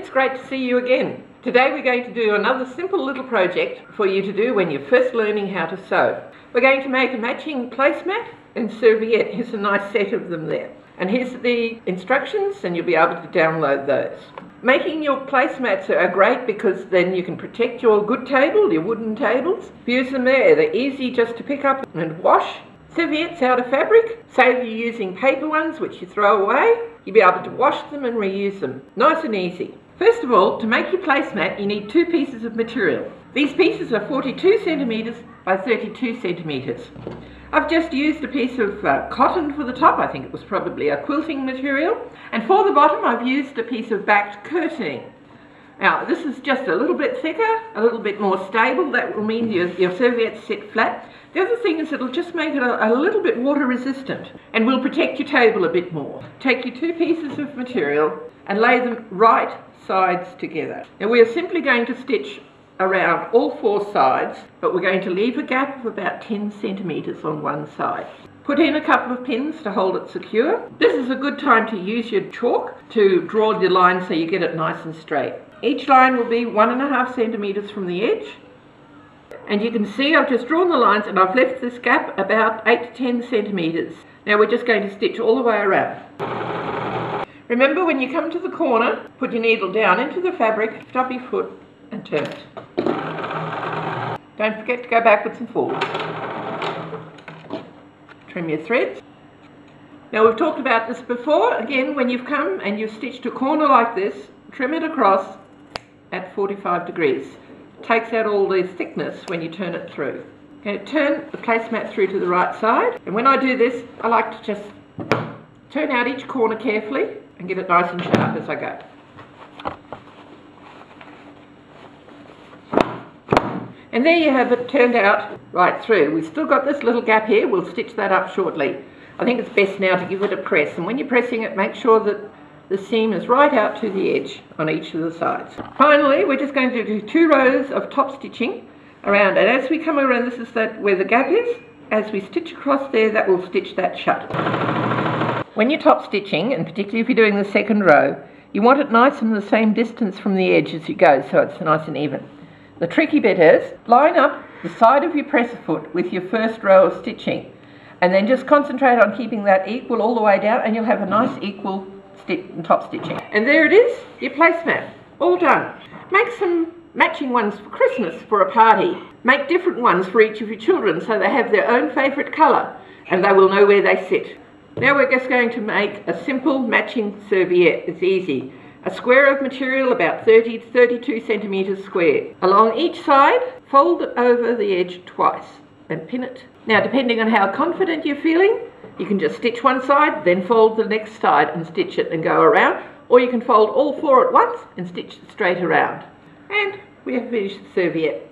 it's great to see you again. Today we're going to do another simple little project for you to do when you're first learning how to sew. We're going to make a matching placemat and serviette. Here's a nice set of them there. And here's the instructions, and you'll be able to download those. Making your placemats are great because then you can protect your good table, your wooden tables. Use them there. They're easy just to pick up and wash. Serviettes out of fabric, save you using paper ones which you throw away. You'll be able to wash them and reuse them. Nice and easy. First of all, to make your placemat you need two pieces of material. These pieces are 42 centimetres by 32 centimetres. I've just used a piece of cotton for the top. I think it was probably a quilting material. And for the bottom I've used a piece of backed curtaining. Now this is just a little bit thicker, a little bit more stable. That will mean your serviettes sit flat. The other thing is it'll just make it a little bit water resistant and will protect your table a bit more. Take your two pieces of material and lay them right sides together. Now we are simply going to stitch around all four sides, but we're going to leave a gap of about 10 centimetres on one side. Put in a couple of pins to hold it secure. This is a good time to use your chalk to draw the line so you get it nice and straight. Each line will be 1.5 centimetres from the edge. And you can see I've just drawn the lines and I've left this gap about 8 to 10 centimetres. Now we're just going to stitch all the way around. Remember, when you come to the corner, put your needle down into the fabric, stop your foot and turn it. Don't forget to go backwards and forwards. Trim your threads. Now we've talked about this before. Again, when you've come and you've stitched a corner like this, trim it across at 45 degrees. Takes out all the thickness when you turn it through. Okay, turn the placemat through to the right side, and when I do this I like to just turn out each corner carefully and get it nice and sharp as I go. And there you have it, turned out right through. We've still got this little gap here. We'll stitch that up shortly. I think it's best now to give it a press, and when you're pressing it, make sure that the seam is right out to the edge on each of the sides. Finally, we're just going to do 2 rows of top stitching around, and as we come around, this is where the gap is. As we stitch across there, that will stitch that shut. When you're top stitching, and particularly if you're doing the second row, you want it nice and the same distance from the edge as you go, so it's nice and even. The tricky bit is, line up the side of your presser foot with your first row of stitching, and then just concentrate on keeping that equal all the way down, and you'll have a nice equal top stitching. And there it is, your placemat, all done. Make some matching ones for Christmas, for a party. Make different ones for each of your children so they have their own favourite colour and they will know where they sit. Now we're just going to make a simple matching serviette. It's easy. A square of material about 30 to 32 centimetres square. Along each side, fold it over the edge twice and pin it. Now depending on how confident you're feeling, you can just stitch one side, then fold the next side and stitch it and go around, or you can fold all 4 at once and stitch it straight around. And we have finished the serviette.